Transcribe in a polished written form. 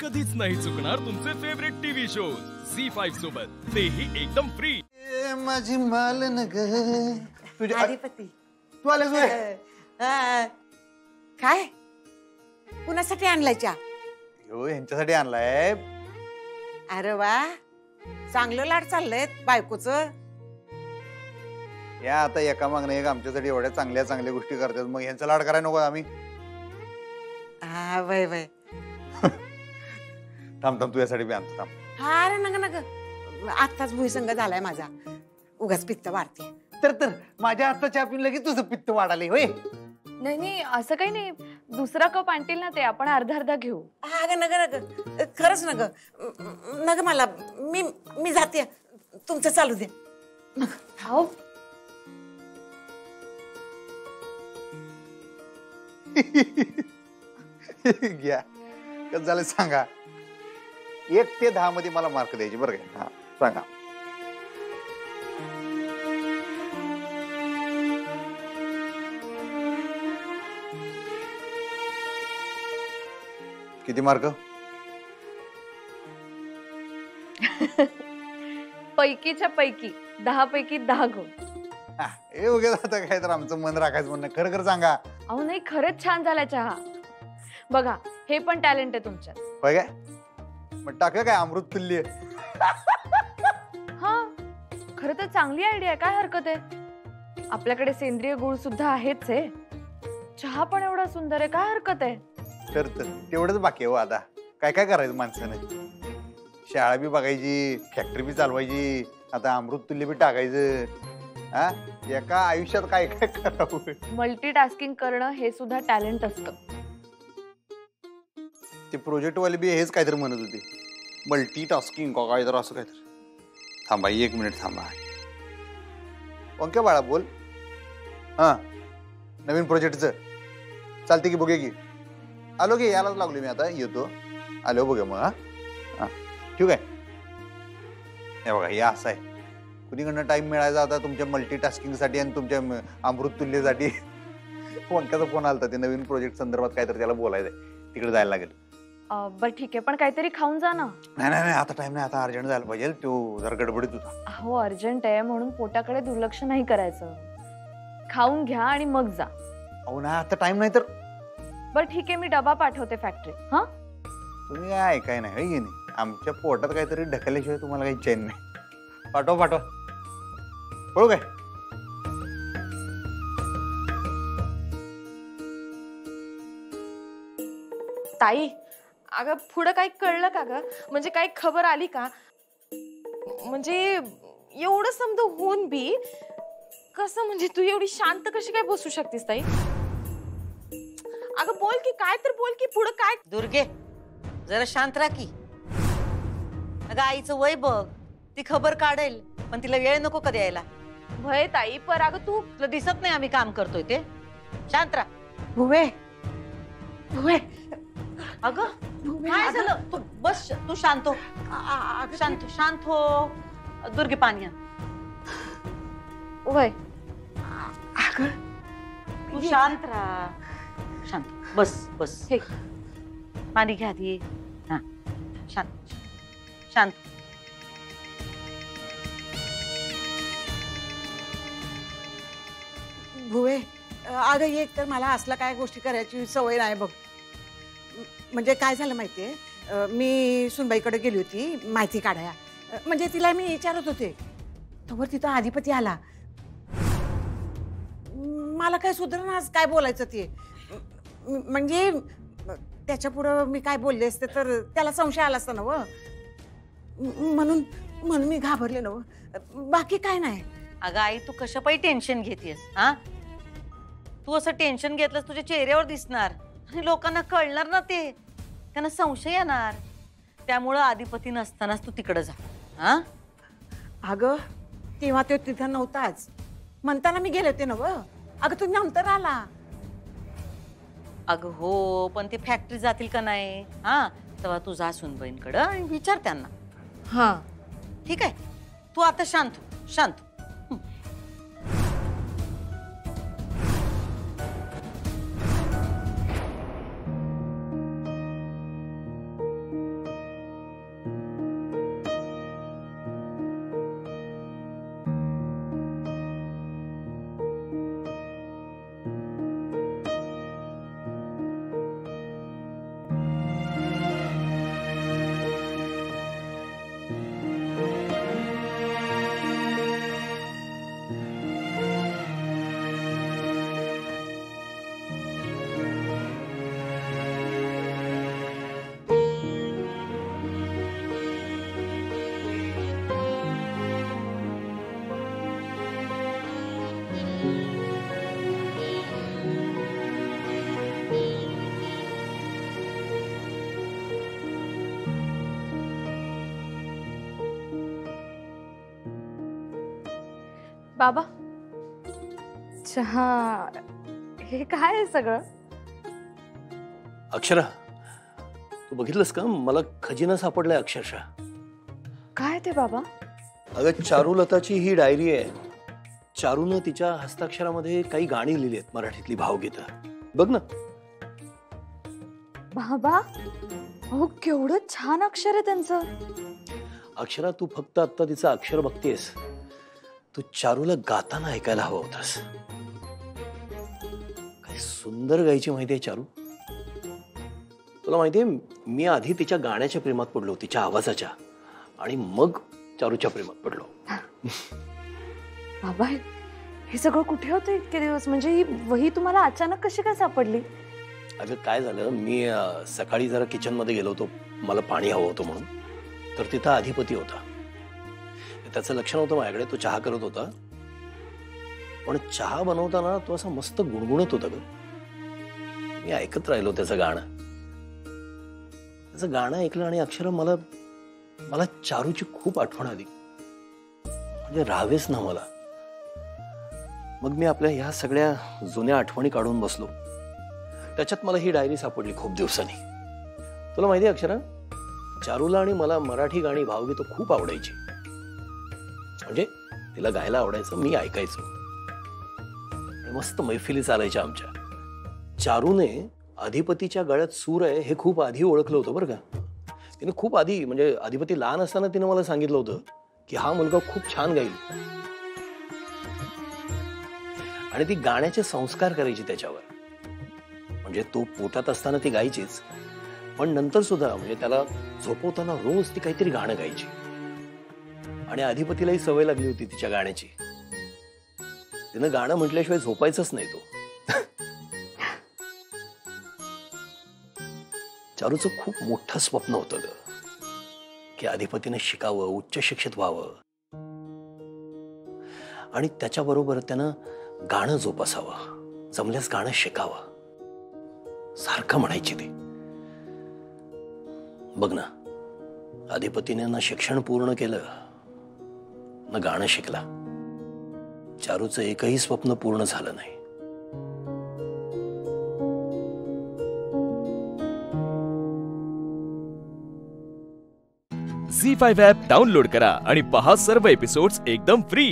कधीच नाही चुकणार तुमचे फेवरेट टीव्ही शोज झी5 सोबत, तेही एकदम फ्री. माझी मालन ग तुझ्या अधिपती तू आलेस होय? काय कुणासाठी आणलाय चहा? हो यांच्यासाठी आणलाय. अरे वा, चांगलं लाड चाललंय बायकोच. या आता एका मागणं एक आमच्यासाठी एवढ्या चांगल्या चांगल्या गोष्टी करतात, मग यांचा लाड करायला नको आम्ही? हा वय वय. थांब थांब तुझ्यासाठी मी आणतो थांब. हा रे नग नग, आत्ताच भुईसंग झालाय माझा, उगाच पित्त वाढते. तर माझ्या हातचा चहा पिऊन लगेच तुझं पित्त वाढाले होय? नाही नाही असं काही नाही, दुसरा कप आणतील ना ते आपण अर्धा अर्धा घेऊ. हा ग नग नग, खरंच नग नग, मला मी मी जाते, तुमचं चालू दे. हो घ्या. कसं झालं सांगा. 1 ते 10 मध्ये मला मार्क द्यायचे बरं का? हा सांगा. किती मार्क? पैकीच्या पैकी 10 पैकी 10 गुण. हे वगैरे आता काय तर आमचं मन राखायचं म्हणणं. खरं खरं सांगा. अहो नाही, खरंच छान झाला चहा. बघा हे पण टॅलेंट आहे तुमच्यात. होय काय? मग टाक काय अमृत तुल्य. हा खरं तर चांगली आयडिया आहे, काय हरकत आहे. आपल्याकडे सेंद्रिय गुळ सुद्धा आहेच आहे, चहा पण एवढा सुंदर आहे, काय हरकत आहे. तर तेवढंच बाकी आहे हो. आता काय काय करायचं माणसानं? शाळा बी बघायची, फॅक्टरी बी चालवायची, आता अमृत तुल्य बी टाकायचं. हा एका आयुष्यात काय काय करावं? मल्टीटास्किंग करणं हे सुद्धा टॅलेंट असतं. ते प्रोजेक्ट वाले बी हेच काहीतरी म्हणत होते, मल्टी टास्किंग काय तर असं काहीतरी. थांबा 1 मिनिट थांबा. ओके बाळा बोल. हा नवीन प्रोजेक्टचं चालते की? बघे की आलो की, यायलाच लागलो मी, आता येतो. आलो बघा मग. हा ठीक आहे. हे बघा हे असं आहे, कुणीकडनं टाइम मिळायचा आता तुमच्या मल्टीटास्किंग साठी आणि तुमच्या अमृत तुल्यसाठी. वंक्याचा फोन आलता, ते नवीन प्रोजेक्ट संदर्भात काहीतरी त्याला बोलायचंय, तिकडे जायला लागेल. बर ठीक आहे, पण काहीतरी खाऊन जा ना. नाही नाही आता टाइम नाही, आता अर्जंट जायला पाहिजे. तो जरा गडबडीत होता. हो अर्जंट आहे म्हणून पोटाकडे दुर्लक्ष नाही करायचं. खाऊन घ्या आणि मग जा. अहो ना आता टाइम नाही तर. बर ठीक आहे, मी डबा पाठवते फॅक्टरी. हा तुम्ही काय ऐकाय नाही होय की नाही? आमच्या पोटात काहीतरी ढकलल्याशिवाय तुम्हाला काही चैन नाही. पाठवा पाठवा. हो काय? ताई अगं पुढं काही कळलं का ग? म्हणजे काही खबर आली का? म्हणजे एवढं समजा होऊन बी कसं, म्हणजे तू एवढी शांत कशी काय बसू शकतेस ताई? अगं बोल की, काय तर बोल की, पुढं काय? दुर्गे जरा शांत राहा की. अगं आईचं वय बघ, ती खबर काढेल, पण तिला वेळ नको कधी यायला. भय ताई, पर अगं तू तुला दिसत नाही आम्ही काम करतोय ते? शांत राहा. भुवे भुवे, अगं काय झालं? तू बस, तू शांत हो. शांत शांत हो. दुर्गे पाणी आण. वय तू शांत राहा. शांत बस बस. हे पाणी घ्या आधी. हा शांत शांत. भुवे अगं एक तर मला असला काय गोष्टी करायची सवय नाही बघ. म्हणजे काय झालं माहितीये, मी सुनबाईकडे गेली होती माहिती काढाया. म्हणजे तिला मी विचारत होते, तोवर तिथं अधिपती आला. मला काय सुधरणार आज काय बोलायचं ते. म्हणजे त्याच्या पुढं मी काय बोलले असते तर त्याला संशय आला असता ना व. म्हणून म्हणून मी घाबरले ना व, बाकी काय नाही. अगं आई तू कशापायी टेन्शन घेतेस? हा तू असं टेन्शन घेतलंस तुझ्या चेहऱ्यावर दिसणार आणि लोकांना कळणार ना, ते त्यांना संशय येणार. त्यामुळं अधिपती नसतानाच तू तिकडे जा. हा अगं तेव्हा तो तिथं नव्हताच, म्हणताना मी गेले होते ना व. अगं तू नंतर आला. अगं हो, पण ते फॅक्टरी जातील का नाही? हा तेव्हा तू जा सुनबाईंकडं आणि विचार त्यांना. हा ठीक आहे, तू आता शांत हो, शांत हो. बाबा चहा, हे काय आहे सगळं? अक्षरा, तू बघितलंस का? मला खजिना सापडलाय अक्षरशः. काय ते बाबा? अगं, चारुलताची ही डायरी आहे. चारूनं तिच्या हस्ताक्षरामध्ये काही गाणी लिहिली आहेत, मराठीतली भावगीतं. बघ ना. बाबा हो, केवढं छान अक्षर आहे त्यांचं. अक्षरा, तू फक्त आता तिचं अक्षर बघतेस, तू चारूला गाताना ऐकायला हवं होतास. काय सुंदर गायची माहितीये चारू. तुला माहितीये, मी आधी तिच्या गाण्याच्या प्रेमात पडलो, तिच्या आवाजाच्या, आणि मग चारूच्या प्रेमात पडलो. बाबा हे सगळं कुठे होतं इतके दिवस? म्हणजे ही वही तुम्हाला अचानक कशी काय सापडली? अगं, काय झालं, मी सकाळी जरा किचन मध्ये गेलो होतो, मला पाणी हवं होतं म्हणून. तर तिथं अधिपती होता. त्याचं लक्ष नव्हतं माझ्याकडे. तो चहा करत होता, पण चहा बनवताना तो असा मस्त गुणगुणत होता ग. मी ऐकत राहिलो त्याचं गाणं. त्याचं गाणं ऐकलं आणि अक्षर मला मला चारूची खूप आठवण आली. म्हणजे राहावेच ना मला. मग मी आपल्या ह्या सगळ्या जुन्या आठवणी काढून बसलो. त्याच्यात मला ही डायरी सापडली खूप दिवसांनी. तुला माहिती आहे अक्षरा, चारूला आणि मला मराठी गाणी भावगीतं खूप आवडायची. म्हणजे तिला गायला आवडायचं, मी ऐकायचो. मस्त मैफिली चालायच्या आमच्या. चारूने अधिपतीच्या गळ्यात सूर आहे हे खूप आधी ओळखलं होतं बरं का. तिने खूप आधी, म्हणजे अधिपती लहान असताना तिने मला सांगितलं होतं की हा मुलगा खूप छान गाईल. आणि ती गाण्याचे संस्कार करायची त्याच्यावर. म्हणजे तो पोटात असताना ती गायचीच, पण नंतर सुद्धा म्हणजे त्याला झोपवताना रोज ती काहीतरी गाणं गायची. आणि अधिपतीलाही सवय लागली होती तिच्या गाण्याची. तिनं गाणं म्हटल्याशिवाय झोपायचंच नाही तो. चारूचं खूप मोठं स्वप्न होतं ग, की अधिपतीने शिकावं, उच्च शिक्षित व्हावं, आणि त्याच्याबरोबर त्यानं गाणं जोपासावं, जमल्यास गाणं शिकावं. सारखं म्हणायची ती. बघ ना, अधिपतीने ना शिक्षण पूर्ण केलं ना गाणं शिकला. चारूचं एकही स्वप्न पूर्ण झालं नाही. झी5 ॲप डाउनलोड करा आणि पहा सर्व एपिसोड्स एकदम फ्री.